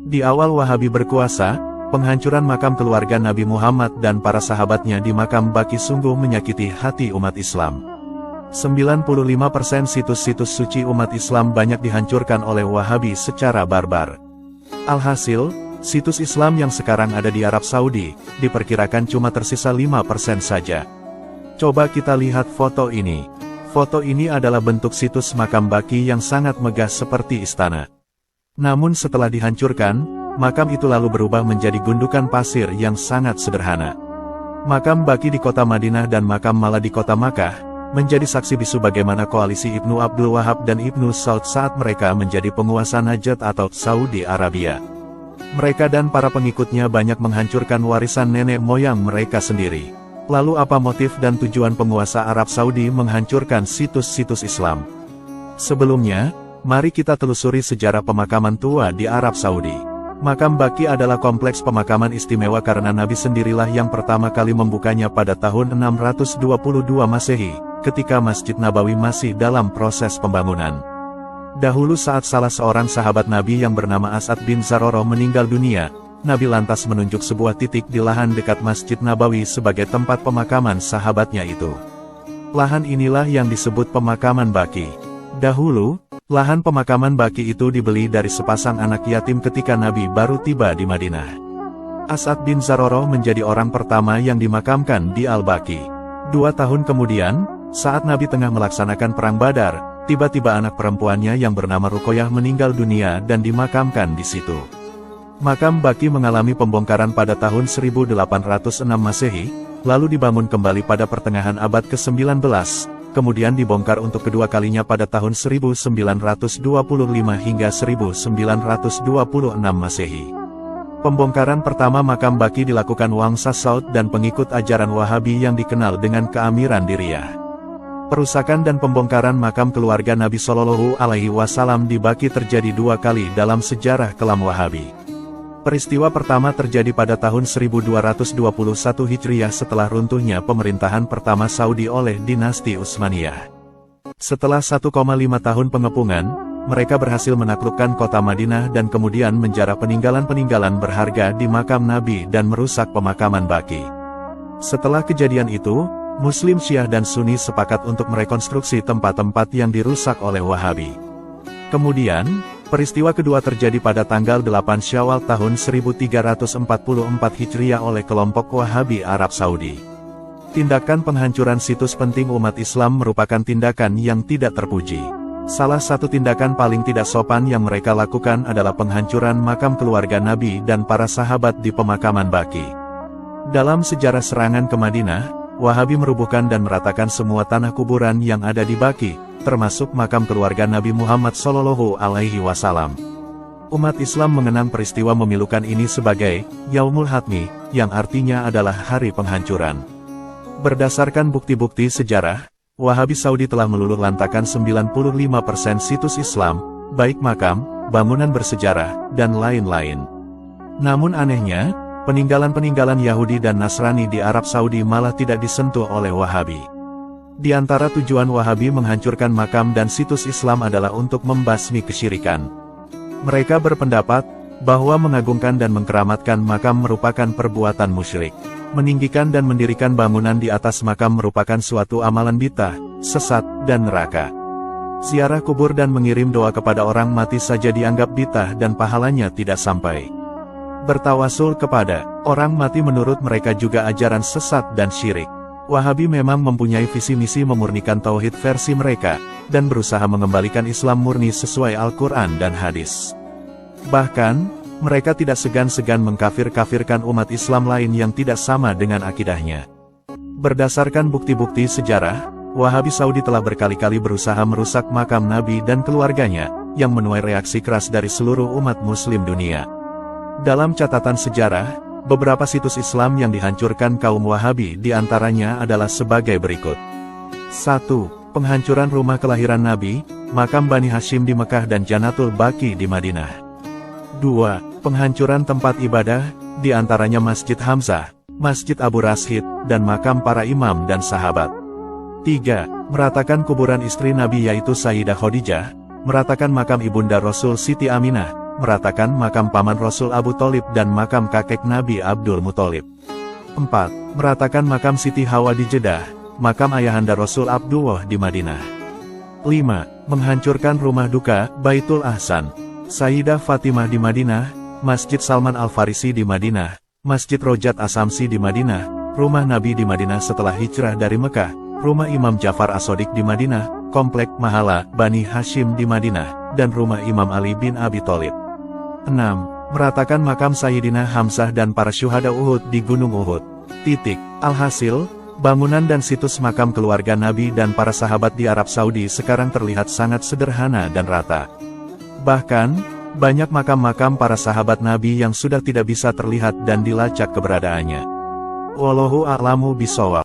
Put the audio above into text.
Di awal Wahabi berkuasa, penghancuran makam keluarga Nabi Muhammad dan para sahabatnya di makam Baqi sungguh menyakiti hati umat Islam. 95% situs-situs suci umat Islam banyak dihancurkan oleh Wahabi secara barbar. Alhasil, situs Islam yang sekarang ada di Arab Saudi, diperkirakan cuma tersisa 5% saja. Coba kita lihat foto ini. Foto ini adalah bentuk situs makam Baqi yang sangat megah seperti istana. Namun setelah dihancurkan, makam itu lalu berubah menjadi gundukan pasir yang sangat sederhana. Makam Baqi di kota Madinah dan makam Mala di kota Makkah, menjadi saksi bisu bagaimana koalisi Ibnu Abdul Wahab dan Ibnu Saud saat mereka menjadi penguasa Najd atau Saudi Arabia. Mereka dan para pengikutnya banyak menghancurkan warisan nenek moyang mereka sendiri. Lalu apa motif dan tujuan penguasa Arab Saudi menghancurkan situs-situs Islam? Sebelumnya, mari kita telusuri sejarah pemakaman tua di Arab Saudi. Makam Baqi adalah kompleks pemakaman istimewa karena Nabi sendirilah yang pertama kali membukanya pada tahun 622 Masehi, ketika Masjid Nabawi masih dalam proses pembangunan. Dahulu saat salah seorang sahabat Nabi yang bernama As'ad bin Zaroroh meninggal dunia, Nabi lantas menunjuk sebuah titik di lahan dekat Masjid Nabawi sebagai tempat pemakaman sahabatnya itu. Lahan inilah yang disebut pemakaman Baqi. Dahulu, lahan pemakaman Baqi itu dibeli dari sepasang anak yatim ketika Nabi baru tiba di Madinah. As'ad bin Zaroroh menjadi orang pertama yang dimakamkan di Al-Baqi. 2 tahun kemudian, saat Nabi tengah melaksanakan Perang Badar, tiba-tiba anak perempuannya yang bernama Ruqayyah meninggal dunia dan dimakamkan di situ. Makam Baqi mengalami pembongkaran pada tahun 1806 Masehi, lalu dibangun kembali pada pertengahan abad ke-19, kemudian dibongkar untuk kedua kalinya pada tahun 1925 hingga 1926 Masehi. Pembongkaran pertama makam Baqi dilakukan Wangsa Saud dan pengikut ajaran Wahabi yang dikenal dengan keamiran Diriyah. Perusakan dan pembongkaran makam keluarga Nabi Shallallahu Alaihi Wasallam di Baqi terjadi 2 kali dalam sejarah kelam Wahabi. Peristiwa pertama terjadi pada tahun 1221 Hijriah setelah runtuhnya pemerintahan pertama Saudi oleh dinasti Utsmaniyah. Setelah 1,5 tahun pengepungan, mereka berhasil menaklukkan kota Madinah dan kemudian menjarah peninggalan-peninggalan berharga di makam Nabi dan merusak pemakaman Baqi. Setelah kejadian itu, Muslim Syiah dan Sunni sepakat untuk merekonstruksi tempat-tempat yang dirusak oleh Wahabi. Kemudian, peristiwa kedua terjadi pada tanggal 8 Syawal tahun 1344 Hijriah oleh kelompok Wahabi Arab Saudi. Tindakan penghancuran situs penting umat Islam merupakan tindakan yang tidak terpuji. Salah satu tindakan paling tidak sopan yang mereka lakukan adalah penghancuran makam keluarga Nabi dan para sahabat di pemakaman Baqi. Dalam sejarah serangan ke Madinah, Wahabi merubuhkan dan meratakan semua tanah kuburan yang ada di Baqi, termasuk makam keluarga Nabi Muhammad Shallallahu Alaihi Wasallam. Umat Islam mengenang peristiwa memilukan ini sebagai Yaumul Hatmi, yang artinya adalah hari penghancuran. Berdasarkan bukti-bukti sejarah, Wahabi Saudi telah meluluh lantakan 95% situs Islam, baik makam, bangunan bersejarah, dan lain-lain. Namun anehnya, peninggalan-peninggalan Yahudi dan Nasrani di Arab Saudi malah tidak disentuh oleh Wahabi. Di antara tujuan Wahabi menghancurkan makam dan situs Islam adalah untuk membasmi kesyirikan. Mereka berpendapat bahwa mengagungkan dan mengkeramatkan makam merupakan perbuatan musyrik. Meninggikan dan mendirikan bangunan di atas makam merupakan suatu amalan bid'ah, sesat, dan neraka. Ziarah kubur dan mengirim doa kepada orang mati saja dianggap bid'ah dan pahalanya tidak sampai. Bertawasul kepada orang mati menurut mereka juga ajaran sesat dan syirik. Wahabi memang mempunyai visi misi memurnikan tauhid versi mereka, dan berusaha mengembalikan Islam murni sesuai Al-Quran dan hadis. Bahkan, mereka tidak segan-segan mengkafir-kafirkan umat Islam lain yang tidak sama dengan akidahnya. Berdasarkan bukti-bukti sejarah, Wahabi Saudi telah berkali-kali berusaha merusak makam Nabi dan keluarganya, yang menuai reaksi keras dari seluruh umat Muslim dunia. Dalam catatan sejarah, beberapa situs Islam yang dihancurkan kaum Wahabi diantaranya adalah sebagai berikut. 1. Penghancuran rumah kelahiran Nabi, makam Bani Hashim di Mekah dan Janatul Baqi di Madinah. 2. Penghancuran tempat ibadah, diantaranya Masjid Hamzah, Masjid Abu Rashid, dan makam para imam dan sahabat. 3. Meratakan kuburan istri Nabi yaitu Sayyidah Khadijah, meratakan makam ibunda Rasul Siti Aminah, meratakan makam paman Rasul Abu Tholib dan makam kakek Nabi Abdul Muthalib. 4. Meratakan makam Siti Hawa di Jeddah, makam ayahanda Rasul Abdullah di Madinah. 5. Menghancurkan rumah duka, Baitul Ahsan, Sayyidah Fatimah di Madinah, Masjid Salman Al-Farisi di Madinah, Masjid Rojat Asamsi di Madinah, rumah Nabi di Madinah setelah hijrah dari Mekah, rumah Imam Ja'far As-Shadiq di Madinah, komplek Mahala, Bani Hashim di Madinah, dan rumah Imam Ali bin Abi Thalib. 6. Meratakan makam Sayyidina Hamzah dan para syuhada Uhud di Gunung Uhud. Alhasil, bangunan dan situs makam keluarga Nabi dan para sahabat di Arab Saudi sekarang terlihat sangat sederhana dan rata. Bahkan, banyak makam-makam para sahabat Nabi yang sudah tidak bisa terlihat dan dilacak keberadaannya. Wallahu a'lamu bishawab.